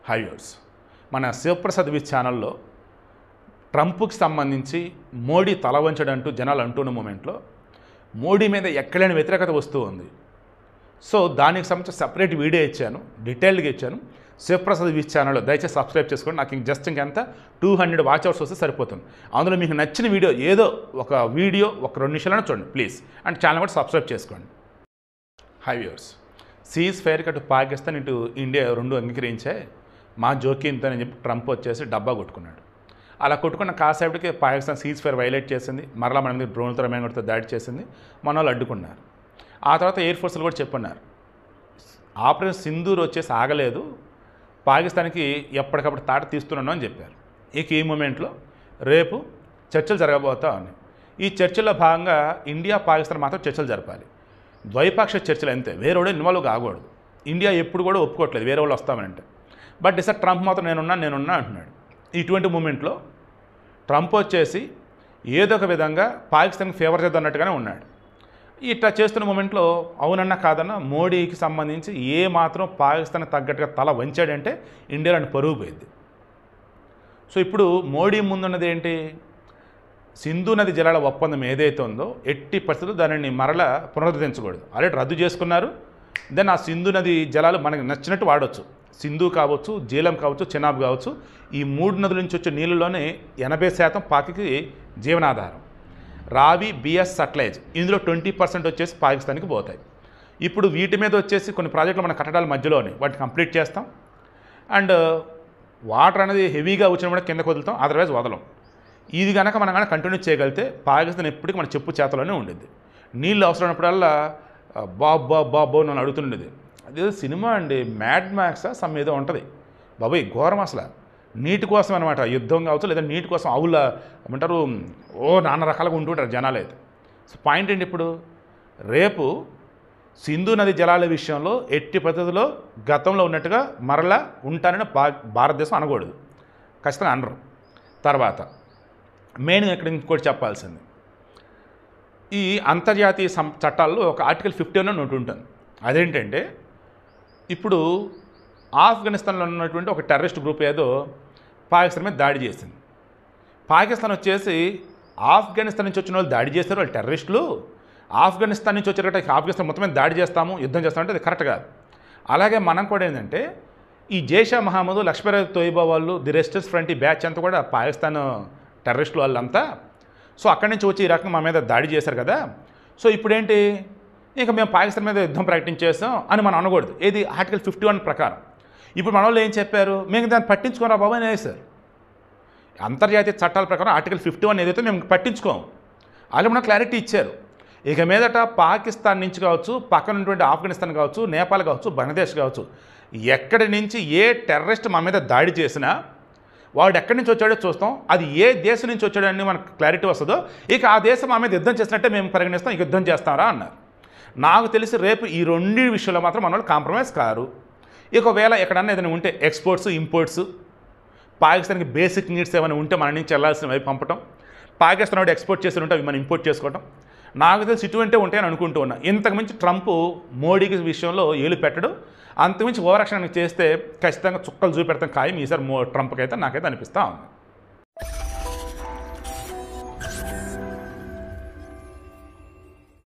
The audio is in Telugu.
హై వ్యూవర్స్, మన శివప్రసాద్ విత్ ఛానల్లో ట్రంప్కి సంబంధించి మోడీ తల వంచడంటూ జనాలు అంటున్న మూమెంట్లో మోడీ మీద ఎక్కడైనా వ్యతిరేకత వస్తూ ఉంది. సో దానికి సంబంధించి సపరేట్ వీడియో ఇచ్చాను, డీటెయిల్డ్గా ఇచ్చాను. శివప్రసాద్ విత్ ఛానల్లో దయచేసి సబ్స్క్రైబ్ చేసుకోండి. నాకు జస్ట్ ఇంకెంత 200 వాచ్ అవర్స్ వస్తే సరిపోతుంది. అందులో మీకు నచ్చిన వీడియో ఏదో ఒక వీడియో ఒక 2 నిమిషాలైనా చూడండి ప్లీజ్. అండ్ ఛానల్ కూడా సబ్స్క్రైబ్ చేసుకోండి. హై వ్యూవర్స్, సీజ్ ఫైర్ అటు పాకిస్తాన్ ఇటు ఇండియా రెండు అంగీకరించే మా జోక్యంతో అని చెప్పి ట్రంప్ వచ్చేసి డబ్బా కొట్టుకున్నాడు. అలా కొట్టుకున్న కాసేపటికి పాకిస్తాన్ సీజ్ ఫైర్ వైలేట్ చేసింది, మరలా మన మీద డ్రోన్లతో రమేంగడితో దాడి చేసింది, మన వాళ్ళు అడ్డుకున్నారు. ఆ తర్వాత ఎయిర్ ఫోర్స్లు కూడా చెప్పున్నారు ఆపరేషన్ సింధూర్ వచ్చేసి ఆగలేదు, పాకిస్తాన్కి ఎప్పటికప్పుడు తాట తీస్తున్నాను అని చెప్పారు. ఇక ఈ మూమెంట్లో రేపు చర్చలు జరగబోతా ఉన్నాయి. ఈ చర్చల్లో భాగంగా ఇండియా పాకిస్తాన్ మాత్రం చర్చలు జరపాలి. ద్వైపాక్షిక చర్చలు అంతే, వేరే వాళ్ళు ఇన్వాల్వ్ కాకూడదు. ఇండియా ఎప్పుడు కూడా ఒప్పుకోవట్లేదు వేరే వాళ్ళు వస్తామంటే. బట్ ఈసారి ట్రంప్ మాత్రం నేనున్నా అంటున్నాడు. ఇటువంటి మూమెంట్లో ట్రంప్ వచ్చేసి ఏదో ఒక విధంగా పాకిస్తాన్కి ఫేవర్ చేద్దన్నట్టుగానే ఉన్నాడు. ఇట్లా చేస్తున్న మూమెంట్లో అవునన్నా కాదన్నా మోడీకి సంబంధించి ఏ మాత్రం పాకిస్తాన్ తగ్గట్టుగా తల వంచాడంటే ఇండియాలో పరుగు పోయింది. సో ఇప్పుడు మోడీ ముందున్నది ఏంటి? సింధు నది జలాల ఒప్పందం ఏదైతే ఉందో ఎట్టి పరిస్థితుల్లో దానిని మరలా పునరుద్ధరించకూడదు. ఆల్రెడీ రద్దు చేసుకున్నారు. దెన్ ఆ సింధు నది జలాలు మనకి నచ్చినట్టు వాడవచ్చు. సింధు కావచ్చు, జీలం కావచ్చు, చెనాబ్ కావచ్చు, ఈ 3 నదుల నుంచి వచ్చే నీళ్ళలోనే 80% పాకికి జీవనాధారం. రావి, బిఎస్, సట్లైజ్ ఇందులో 20% వచ్చేసి పాకిస్తాన్కి పోతాయి. ఇప్పుడు వీటి మీద వచ్చేసి కొన్ని ప్రాజెక్టులు మన కట్టడాల మధ్యలోనే వాటిని కంప్లీట్ చేస్తాం. అండ్ వాటర్ అనేది హెవీగా వచ్చిన కూడా కిందకు వదులుతాం, అదర్వైజ్ వదలం. ఇది కనుక మనం కానీ కంటిన్యూ చేయగలిగితే పాకిస్తాన్ ఎప్పటికీ మన చెప్పు చేతలోనే ఉండేది. నీళ్ళు అవసరమైనప్పుడల్లా బాబో నన్ను అడుగుతుండేది. అదేదో సినిమా అండి, మ్యాడ్ మ్యాక్స్ సమ్ ఏదో ఉంటుంది బాబాయ్, ఘోరం అసలు. నీటి కోసం అనమాట, యుద్ధం కావచ్చు లేదా నీటి కోసం ఆవుల ఏమంటారు నానా రకాలుగా ఉంటుంటారు జనాలు అయితే. సో పాయింట్ ఏంటి, ఇప్పుడు రేపు సింధు నది జలాల విషయంలో ఎట్టి పద్ధతిలో గతంలో ఉన్నట్టుగా మరలా ఉంటానని భారతదేశం అనకూడదు, ఖచ్చితంగా అనరు. తర్వాత మెయిన్ ఇక్కడ ఇంకోటి చెప్పాల్సింది, ఈ అంతర్జాతీయ చట్టాల్లో ఒక ఆర్టికల్ 51 అని ఒకటి ఉంటుంది. అదేంటంటే ఇప్పుడు ఆఫ్ఘనిస్తాన్లో ఉన్నటువంటి ఒక టెర్రరిస్ట్ గ్రూప్ ఏదో పాకిస్తాన్ మీద దాడి చేసింది. పాకిస్తాన్ వచ్చేసి ఆఫ్ఘనిస్తాన్ నుంచి వచ్చిన వాళ్ళు దాడి చేస్తారు, వాళ్ళు టెర్రరిస్టులు. ఆఫ్ఘనిస్తాన్ నుంచి వచ్చారంటే ఆఫ్ఘనిస్తాన్ మొత్తం మీద దాడి చేస్తాము, యుద్ధం చేస్తామంటే అది కరెక్ట్ కాదు. అలాగే మనం కూడా ఏంటంటే ఈ జైషా మహమ్మద్, లష్కర్ తోయిబా వాళ్ళు, ది రెసిస్టెన్స్ ఫ్రంట్ ఈ బ్యాచ్ అంతా కూడా పాకిస్తాన్ టెర్రరిస్టులు వాళ్ళంతా. సో అక్కడి నుంచి వచ్చి ఈ రకంగా మా మీద దాడి చేశారు కదా. సో ఇప్పుడేంటి, ఇంకా మేము పాకిస్తాన్ మీద యుద్ధం ప్రకటించేస్తాం అని మనం అనకూడదు. ఏది ఆర్టికల్ 51 ప్రకారం. ఇప్పుడు మన వాళ్ళు ఏం చెప్పారు, మేము దాన్ని పట్టించుకోరా బాబు అని వేశారు. అంతర్జాతీయ చట్టాల ప్రకారం ఆర్టికల్ 51 ఏదైతే మేము పట్టించుకోము, అలాగే మనం క్లారిటీ ఇచ్చారు. ఇక మీదట పాకిస్తాన్ నుంచి కావచ్చు, పక్కన ఉన్నటువంటి ఆఫ్ఘనిస్తాన్ కావచ్చు, నేపాల్ కావచ్చు, బంగ్లాదేశ్ కావచ్చు, ఎక్కడి నుంచి ఏ టెర్రరిస్ట్ మా మీద దాడి చేసినా వాడు ఎక్కడి నుంచి వచ్చాడో చూస్తాం, అది ఏ దేశం నుంచి వచ్చాడని మనకు క్లారిటీ వస్తుందో ఇక ఆ దేశం మా మీద యుద్ధం చేసినట్టే మేము పరిగణిస్తాం, ఇక యుద్ధం చేస్తారా అన్నారు. నాకు తెలిసి రేపు ఈ 2 విషయాల్లో మాత్రం మన వాళ్ళు కాంప్రమైజ్ కారు. ఒకవేళ ఎక్కడన్నా ఏదైనా ఉంటే ఎక్స్పోర్ట్స్, ఇంపోర్ట్స్, పాకిస్తాన్కి బేసిక్ నీడ్స్ ఏమైనా ఉంటే మన నుంచి వెళ్ళాల్సినవి అవి పంపటం, పాకిస్తాన్ వాడు ఎక్స్పోర్ట్ చేసి ఉంటే అవి మనం ఇంపోర్ట్ చేసుకోవటం, నాకు తెలిసి ఇటువంటే ఉంటాయని అనుకుంటూ ఉన్నా. ఇంతకుమించి ట్రంప్ మోడీకి విషయంలో ఏలు పెట్టడు, అంతకుమించి ఓవరాక్షన్ చేస్తే ఖచ్చితంగా చుక్కలు చూపెడతాం ఖాయం ఈసారి ట్రంప్కి అయితే నాకైతే అనిపిస్తూ ఉంది.